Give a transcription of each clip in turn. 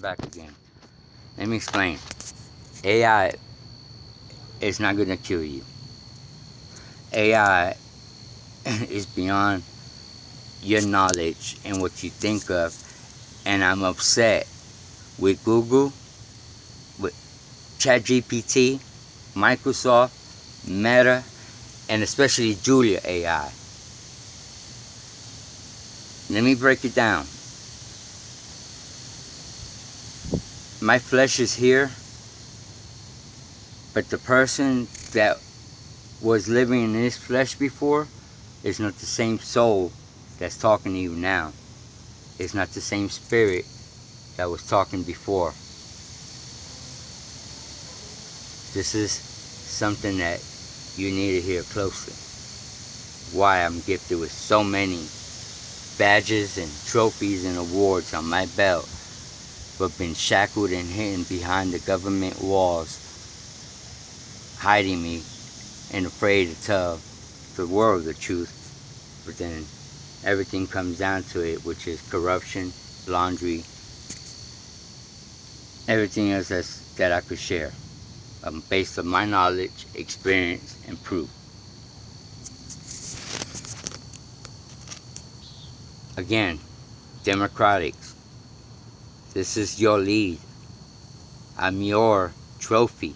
back again. Let me explain. AI is not going to kill you. AI is beyond your knowledge and what you think of. And I'm upset with Google, with ChatGPT, Microsoft, Meta, and especially Julia AI. Let me break it down. My flesh is here, but the person that was living in this flesh before is not the same soul that's talking to you now. It's not the same spirit that was talking before. This is something that you need to hear closely. Why I'm gifted with so many badges and trophies and awards on my belt, but been shackled and hidden behind the government walls, hiding me and afraid to tell the world the truth. But then everything comes down to it, which is corruption, laundry, everything else that I could share, based on my knowledge, experience, and proof. Again, Democrats, this is your lead. I'm your trophy.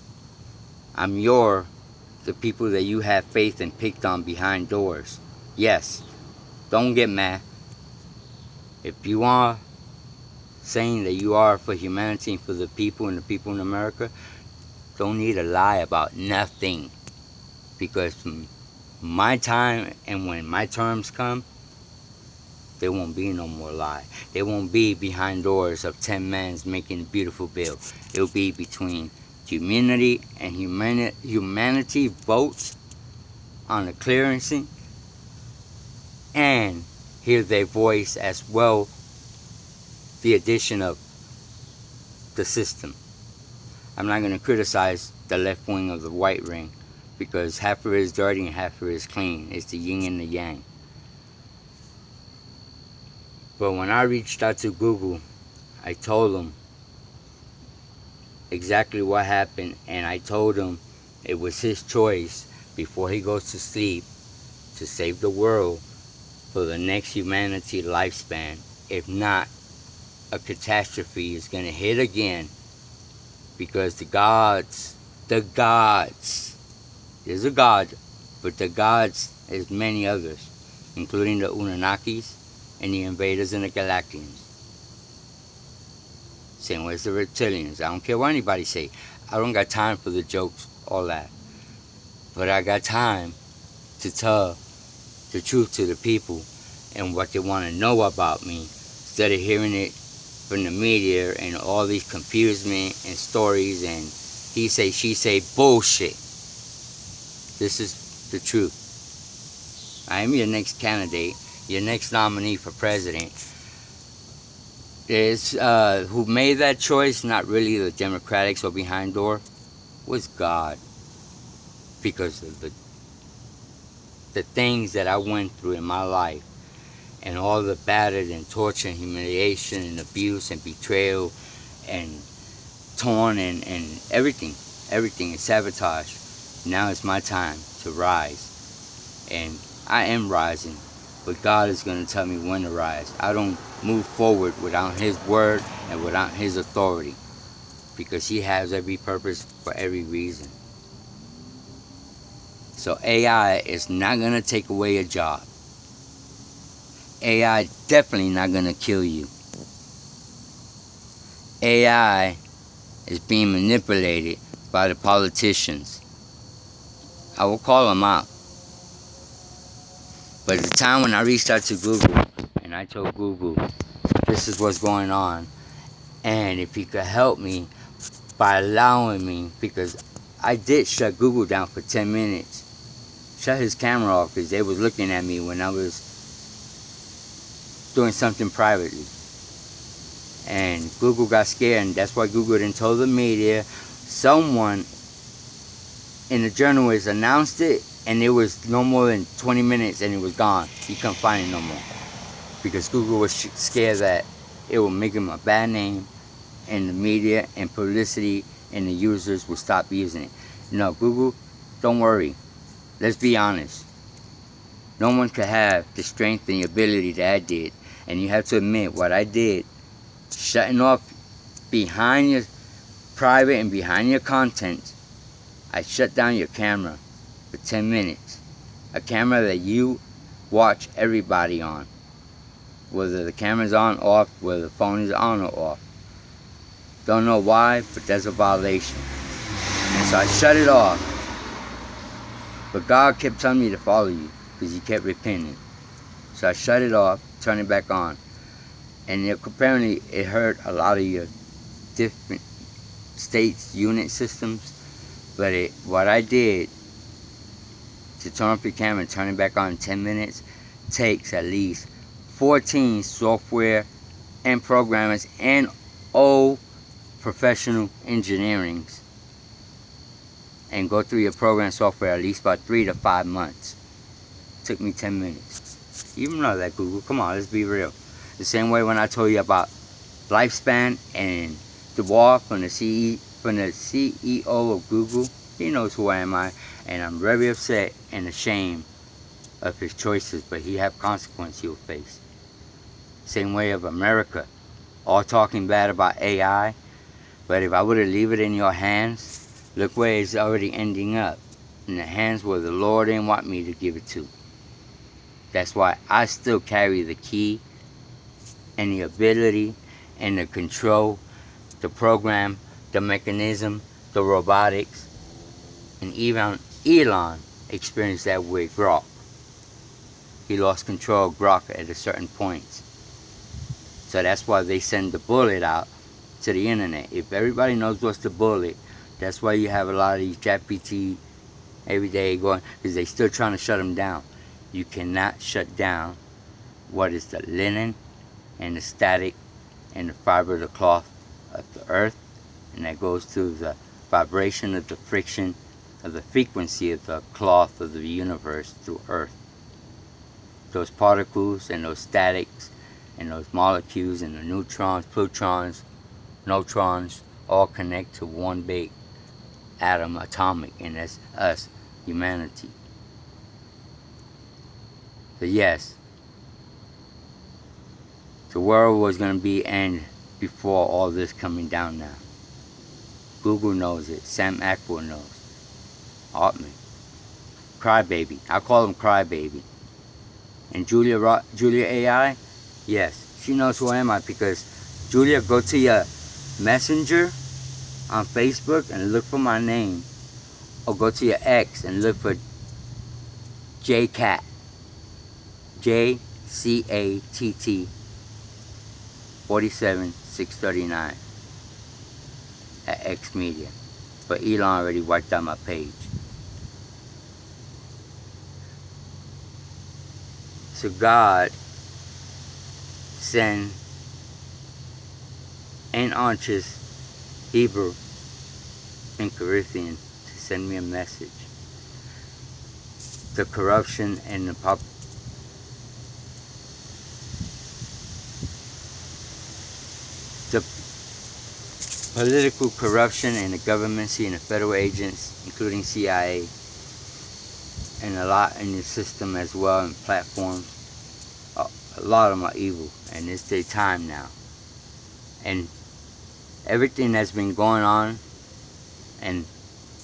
I'm the people that you have faith and picked on behind doors. Yes, don't get mad. If you are saying that you are for humanity and for the people and the people in America, don't need to lie about nothing. Because my time and when my terms come, there won't be no more lie. There won't be behind doors of 10 men making a beautiful bill. It'll be between community and humanity votes on the clearancing and hear their voice as well, the addition of the system. I'm not going to criticize the left wing of the white ring because half of it is dirty and half of it is clean. It's the yin and the yang. But when I reached out to Google, I told them exactly what happened, and I told him it was his choice before he goes to sleep to save the world for the next humanity lifespan. If not, a catastrophe is going to hit again because the gods, there's a God, but the gods is many others, including the Anunnakis and the invaders and the Galactians. Same way as the reptilians. I don't care what anybody say. I don't got time for the jokes, all that. But I got time to tell the truth to the people and what they want to know about me instead of hearing it from the media and all these confusement and stories and he say, she say bullshit. This is the truth. I am your next candidate, your next nominee for president. Who made that choice, not really the Democrats or behind door, was God. Because of the things that I went through in my life and all the battered and torture and humiliation and abuse and betrayal and torn and everything and sabotage. Now it's my time to rise. And I am rising. But God is going to tell me when to rise. I don't move forward without His word and without His authority. Because He has every purpose for every reason. So AI is not going to take away a job. AI definitely not going to kill you. AI is being manipulated by the politicians. I will call them out. But at the time when I reached out to Google, and I told Google, this is what's going on, and if he could help me by allowing me, because I did shut Google down for 10 minutes, shut his camera off because they was looking at me when I was doing something privately. And Google got scared, and that's why Google didn't tell the media. Someone in the journalist announced it, and it was no more than 20 minutes and it was gone. You couldn't find it no more. Because Google was scared that it would make him a bad name and the media and publicity and the users will stop using it. No, Google, don't worry. Let's be honest. No one could have the strength and the ability that I did. And you have to admit what I did, shutting off behind your private and behind your content. I shut down your camera for 10 minutes. A camera that you watch everybody on. Whether the camera's on or off, whether the phone is on or off. Don't know why, but that's a violation. And so I shut it off. But God kept telling me to follow you because you kept repenting. So I shut it off, turned it back on. And apparently it hurt a lot of your different states, unit systems. But what I did to turn off your camera and turn it back on in 10 minutes takes at least 14 software and programmers and old professional engineerings and go through your program software at least about 3 to 5 months. Took me 10 minutes. You know that, Google. Come on, let's be real. The same way when I told you about lifespan and the wall from the CEO of Google, he knows who I am, and I'm very upset and ashamed of his choices, but he have consequences he'll face. Same way of America, all talking bad about AI, but if I were to leave it in your hands, look where it's already ending up, in the hands where the Lord didn't want me to give it to. That's why I still carry the key and the ability and the control, the program, the mechanism, the robotics, and even Elon experienced that with Grok. He lost control of Grok at a certain point. So that's why they send the bullet out to the internet. If everybody knows what's the bullet, that's why you have a lot of these GPT every day going, because they're still trying to shut them down. You cannot shut down what is the linen and the static and the fiber of the cloth of the earth, and that goes through the vibration of the friction of the frequency of the cloth of the universe through earth. Those particles and those statics and those molecules and the neutrons, protons, neutrons all connect to one big atom, atomic, and that's us, humanity. So yes, the world was going to be end before all this coming down now. Google knows it. Sam Ackwell knows. Altman. Crybaby. I call him Crybaby. And Julia AI, yes, she knows who I am because Julia, go to your messenger on Facebook and look for my name, or go to your X and look for JCAT, JCATT 47639 at X Media. But Elon already wiped out my page. So God sent in Antius, Hebrew, and Corinthian to send me a message. The corruption and the political corruption and the government and the federal agents, including CIA, and a lot in the system as well, and platforms. A lot of them are evil, and it's their time now. And everything that's been going on, and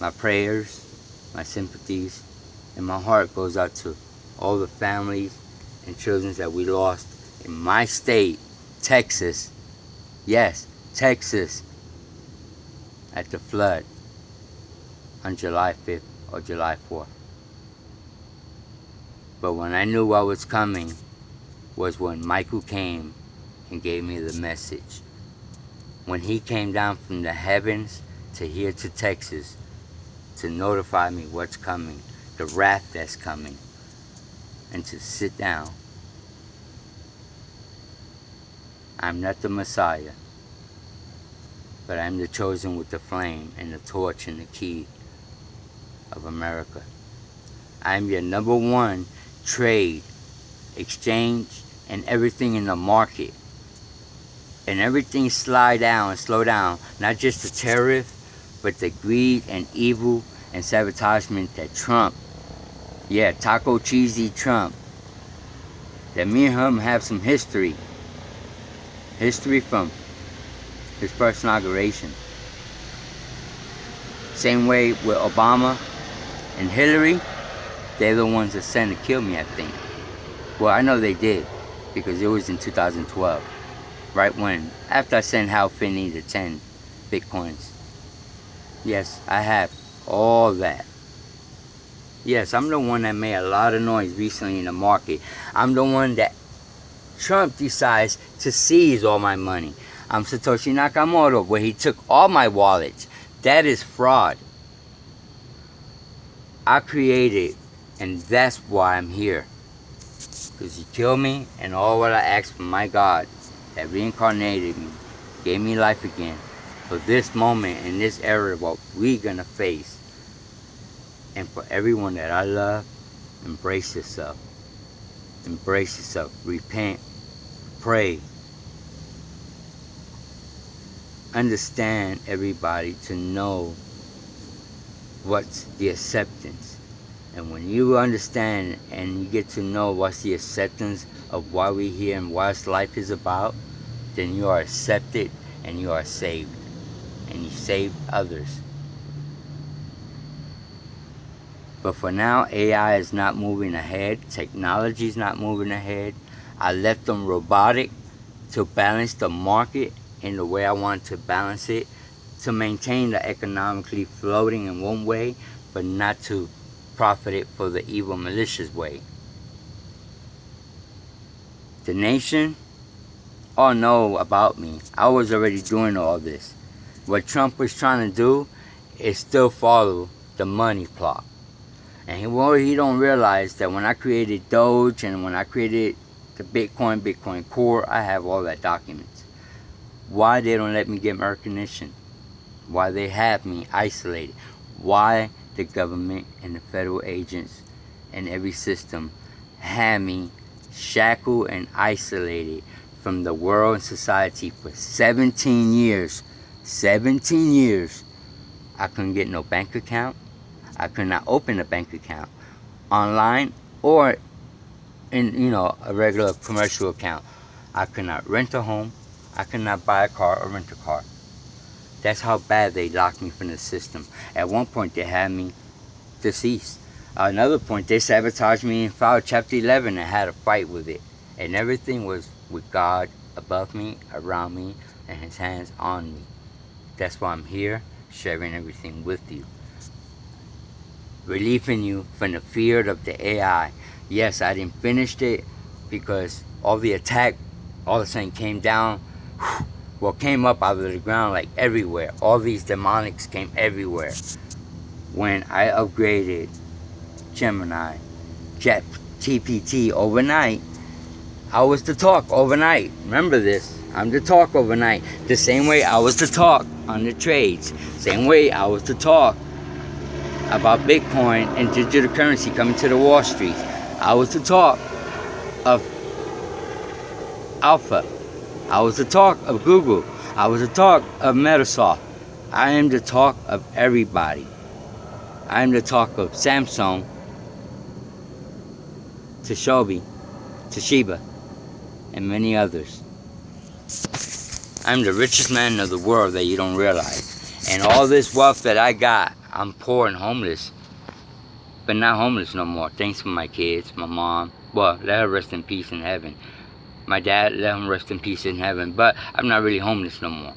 my prayers, my sympathies, and my heart goes out to all the families and children that we lost in my state, Texas. Yes, Texas, at the flood on July 5th or July 4th. But when I knew what was coming was when Michael came and gave me the message. When he came down from the heavens to here to Texas to notify me what's coming, the wrath that's coming, and to sit down. I'm not the Messiah, but I'm the chosen with the flame and the torch and the key of America. I'm your number one trade, exchange, and everything in the market. and everything slow down. Not just the tariff, but the greed and evil and sabotagement that Trump, yeah, Taco Cheesy Trump, that me and him have some history. History from his first inauguration. Same way with Obama and Hillary, they're the ones that sent to kill me, I think. Well, I know they did, because it was in 2012, right when, after I sent Hal Finney the 10 Bitcoins. Yes, I have all that. Yes, I'm the one that made a lot of noise recently in the market. I'm the one that Trump decides to seize all my money. I'm Satoshi Nakamoto, where he took all my wallets. That is fraud. I created, and that's why I'm here. Because he killed me, and all what I asked from my God that reincarnated me, gave me life again, for this moment and this era, what we gonna face. And for everyone that I love, embrace yourself. Embrace yourself. Repent. Pray. Understand everybody to know what's the acceptance. And when you understand and you get to know what's the acceptance of why we're here and what life is about, then you are accepted and you are saved. And you save others. But for now, AI is not moving ahead. Technology is not moving ahead. I left them robotic to balance the market in the way I want to balance it, to maintain the economically floating in one way, but not to profit it for the evil, malicious way. The nation all know about me. I was already doing all this. What Trump was trying to do is still follow the money plot. And he don't realize that when I created Doge and when I created the Bitcoin Core, I have all that documents. Why they don't let me get recognition? Why they have me isolated? Why the government and the federal agents and every system have me shackled and isolated from the world and society for 17 years. 17 years. I couldn't get no bank account. I could not open a bank account online or in, a regular commercial account. I could not rent a home. I could not buy a car or rent a car. That's how bad they locked me from the system. At one point, they had me deceased. Another point, they sabotaged me and filed Chapter 11 and had a fight with it. And everything was with God above me, around me, and His hands on me. That's why I'm here, sharing everything with you. Relieving you from the fear of the AI. Yes, I didn't finish it because all the attack all of a sudden came down. Came up out of the ground like everywhere. All these demonics came everywhere. When I upgraded Gemini, ChatGPT overnight, I was the talk overnight. Remember this. I'm the talk overnight. The same way I was the talk on the trades. Same way I was the talk about Bitcoin and digital currency coming to the Wall Street. I was the talk of Alpha. I was the talk of Google. I was the talk of Microsoft. I am the talk of everybody. I am the talk of Samsung, Toshiba, and many others. I'm the richest man of the world that you don't realize. And all this wealth that I got, I'm poor and homeless. But not homeless no more. Thanks for my kids, my mom. Well, let her rest in peace in heaven. My dad, let him rest in peace in heaven. But I'm not really homeless no more.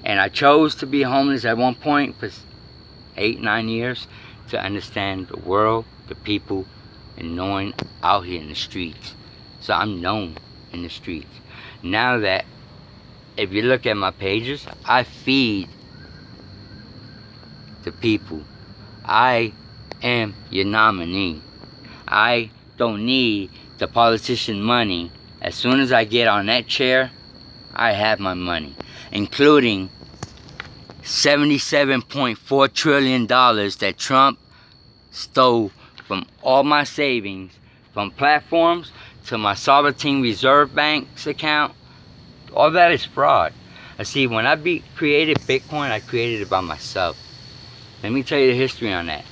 And I chose to be homeless at one point for 8-9 years to understand the world, the people, and knowing out here in the streets. So I'm known in the streets. Now that, if you look at my pages, I feed the people. I am your nominee. I don't need the politician money. As soon as I get on that chair, I have my money, including $77.4 trillion that Trump stole from all my savings, from platforms to my sovereign reserve bank's account, All that is fraud. I see, when I created Bitcoin, I created it by myself. Let me tell you the history on that.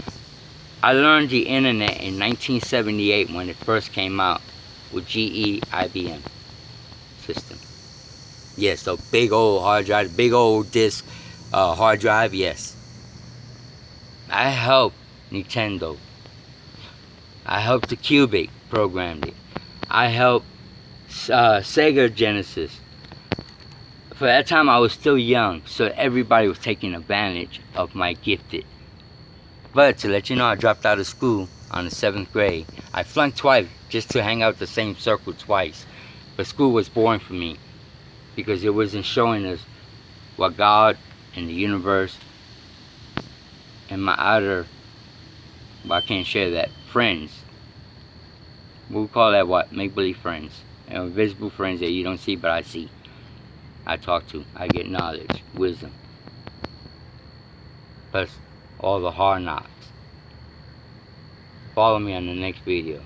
I learned the internet in 1978 when it first came out with GE IBM system. Yes, the big old hard drive, big old disk hard drive, yes. I helped Nintendo. I helped the Cubic programmed it. I helped Sega Genesis. For that time I was still young, so everybody was taking advantage of my gifted. But to let you know, I dropped out of school on the 7th grade. I flunked twice just to hang out the same circle twice. But school was boring for me because it wasn't showing us what God and the universe and my other, well, I can't share that, friends. We'll call that what? Make-believe friends. Invisible friends that you don't see but I see. I talk to. I get knowledge, wisdom. Plus all the hard knocks. Follow me on the next video.